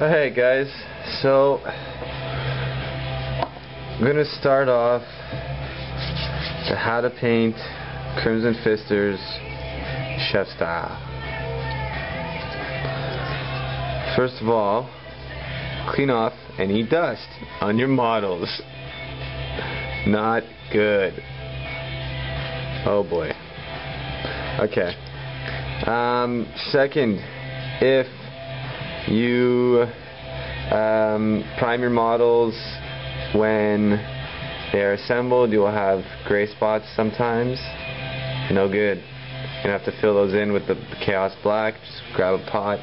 Hey guys, so I'm going to start off the how to paint Crimson Fisters chef style. First of all, clean off any dust on your models. Not good. Oh boy. Okay. Second, if you prime your models when they're assembled, you'll have gray spots sometimes. No good. You're gonna have to fill those in with the Chaos Black. Just grab a pot.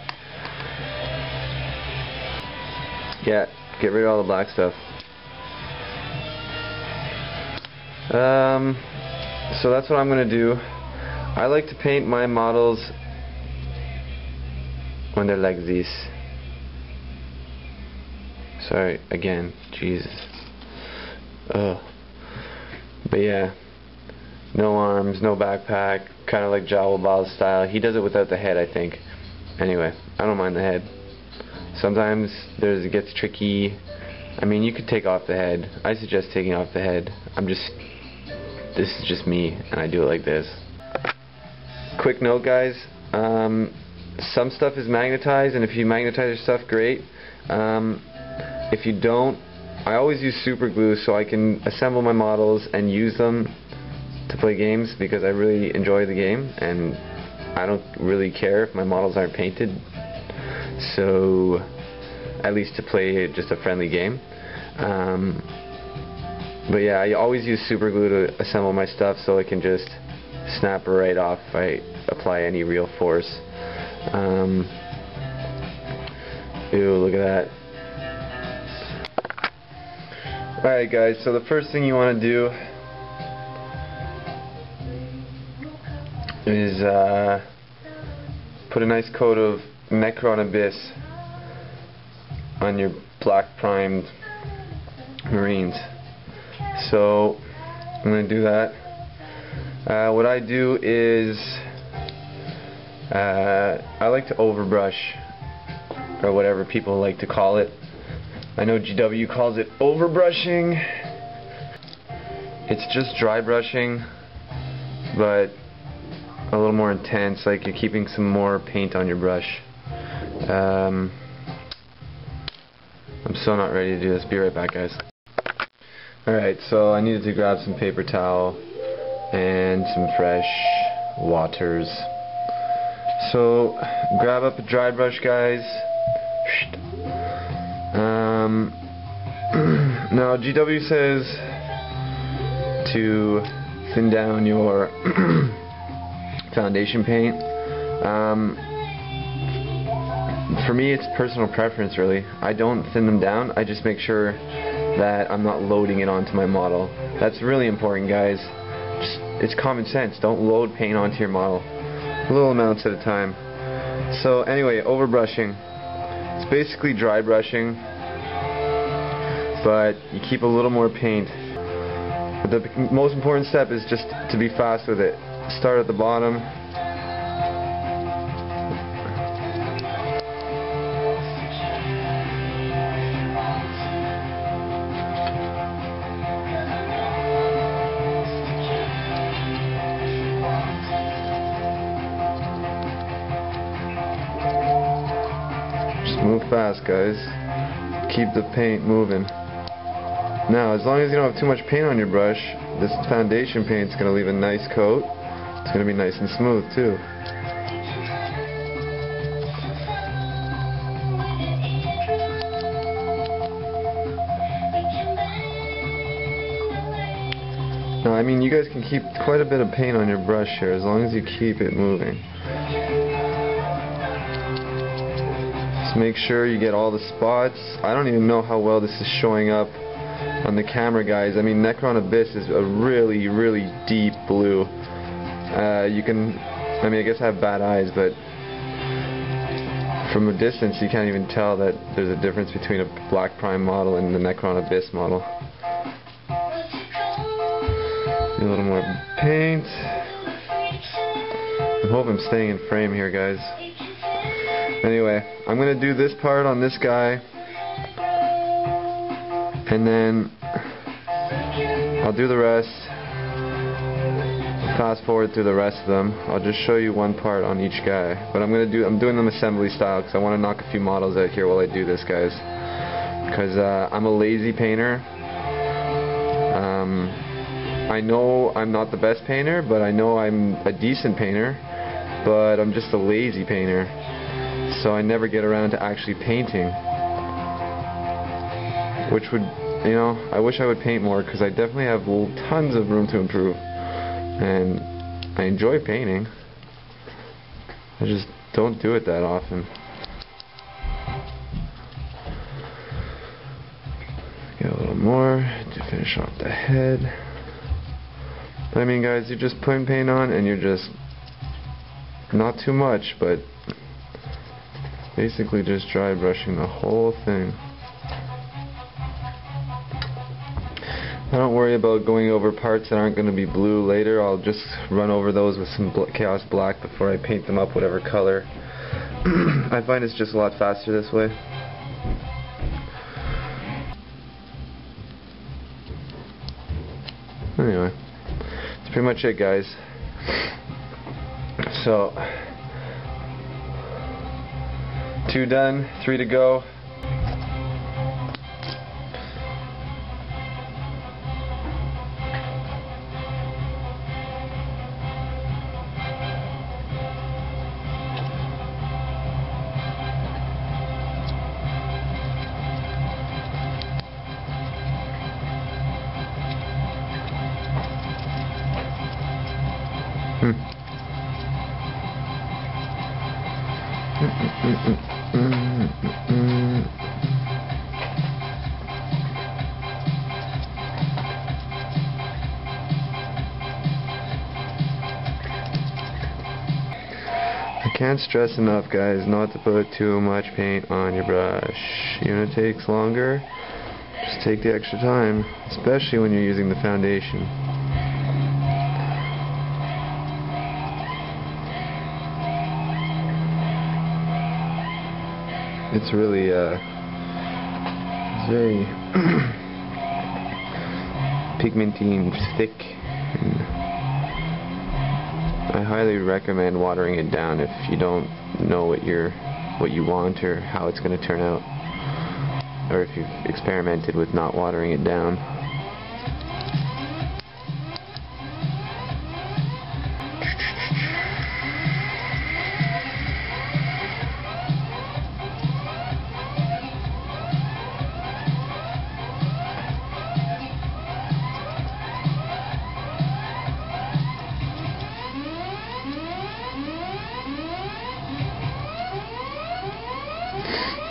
Yeah, get rid of all the black stuff. So that's what I'm gonna do. I like to paint my models when they're like this. Sorry, again, Jesus. Ugh. But yeah, no arms, no backpack, kind of like Jawa Bal style. He does it without the head, I think. Anyway, I don't mind the head. Sometimes it gets tricky. I mean, you could take off the head. I suggest taking off the head. This is just me, and I do it like this. Quick note, guys. Some stuff is magnetized, and if you magnetize your stuff, great. If you don't, I always use super glue so I can assemble my models and use them to play games, because I really enjoy the game and I don't really care if my models aren't painted, so at least to play just a friendly game. But yeah, I always use super glue to assemble my stuff so it can just snap right off if I apply any real force. Ew, look at that. Alright guys, so the first thing you want to do is put a nice coat of Necron Abyss on your black primed Marines. So I'm going to do that. What I do is I like to overbrush, or whatever people like to call it. I know GW calls it overbrushing. It's just dry brushing, but a little more intense, like you're keeping some more paint on your brush. I'm so not ready to do this. Be right back, guys. Alright, so I needed to grab some paper towel and some fresh waters. So grab up a dry brush, guys. Now GW says to thin down your foundation paint. For me, it's personal preference, really. I don't thin them down. I just make sure that I'm not loading it onto my model. That's really important, guys. It's common sense. Don't load paint onto your model. Little amounts at a time. So anyway, overbrushing. It's basically dry brushing, but you keep a little more paint. The most important step is just to be fast with it. Start at the bottom. Move fast, guys. Keep the paint moving. Now, as long as you don't have too much paint on your brush, this foundation paint's going to leave a nice coat. It's going to be nice and smooth, too. Now, I mean, you guys can keep quite a bit of paint on your brush here, as long as you keep it moving. Make sure you get all the spots. I don't even know how well this is showing up on the camera, guys. I mean, Necron Abyss is a really, really deep blue. You can, I mean, I guess I have bad eyes, but from a distance you can't even tell that there's a difference between a black prime model and the Necron Abyss model. A little more paint. I hope I'm staying in frame here, guys. Anyway, I'm going to do this part on this guy, and then I'll do the rest. Fast forward through the rest of them. I'll just show you one part on each guy, but I'm doing them assembly style because I want to knock a few models out here while I do this, guys. Because I'm a lazy painter. I know I'm not the best painter, but I know I'm a decent painter, but I'm just a lazy painter, so I never get around to actually painting, which would, you know, I wish I would paint more because I definitely have tons of room to improve, and I enjoy painting. I just don't do it that often. Get a little more to finish off the head. But I mean, guys, you're just putting paint on and you're just not too much, but basically just dry brushing the whole thing. I don't worry about going over parts that aren't going to be blue later. I'll just run over those with some Chaos Black before I paint them up whatever color. I find it's just a lot faster this way. Anyway, that's pretty much it, guys. So, 2 done, 3 to go. I can't stress enough, guys, not to put too much paint on your brush. Even if it takes longer, just take the extra time, especially when you're using the foundation. It's really, it's very pigmentine, thick, and I highly recommend watering it down if you don't know what you want or how it's going to turn out, or if you've experimented with not watering it down.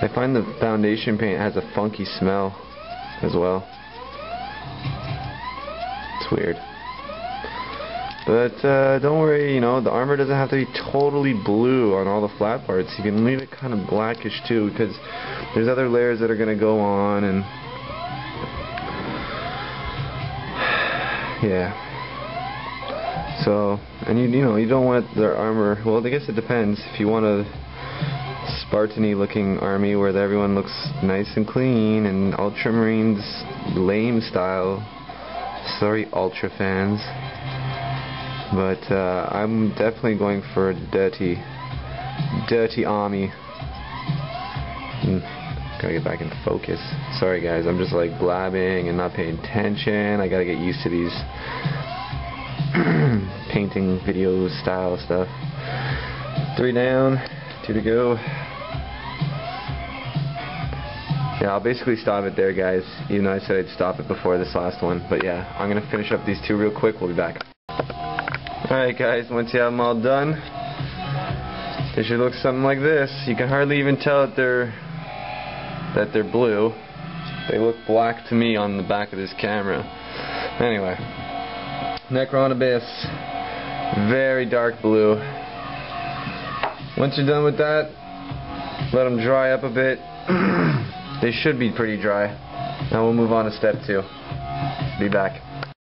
I find the foundation paint has a funky smell as well. It's weird. But don't worry, you know, the armor doesn't have to be totally blue on all the flat parts. You can leave it kind of blackish too, because there's other layers that are going to go on, and yeah. So, and you know, you don't want their armor, well, I guess it depends. If you want a Spartan-y looking army where everyone looks nice and clean, and Ultramarines lame style, sorry Ultra fans, but I'm definitely going for a dirty army. Gotta get back in focus. Sorry guys, I'm just like blabbing and not paying attention. I gotta get used to these painting video style stuff. 3 down, 2 to go. Yeah, I'll basically stop it there, guys, even though I said I'd stop it before this last one. But yeah, I'm going to finish up these 2 real quick. We'll be back. Alright guys, once you have them all done, they should look something like this. You can hardly even tell that they're blue. They look black to me on the back of this camera. Anyway, Necron Abyss, very dark blue. Once you're done with that, let them dry up a bit. They should be pretty dry. Now we'll move on to step 2. Be back.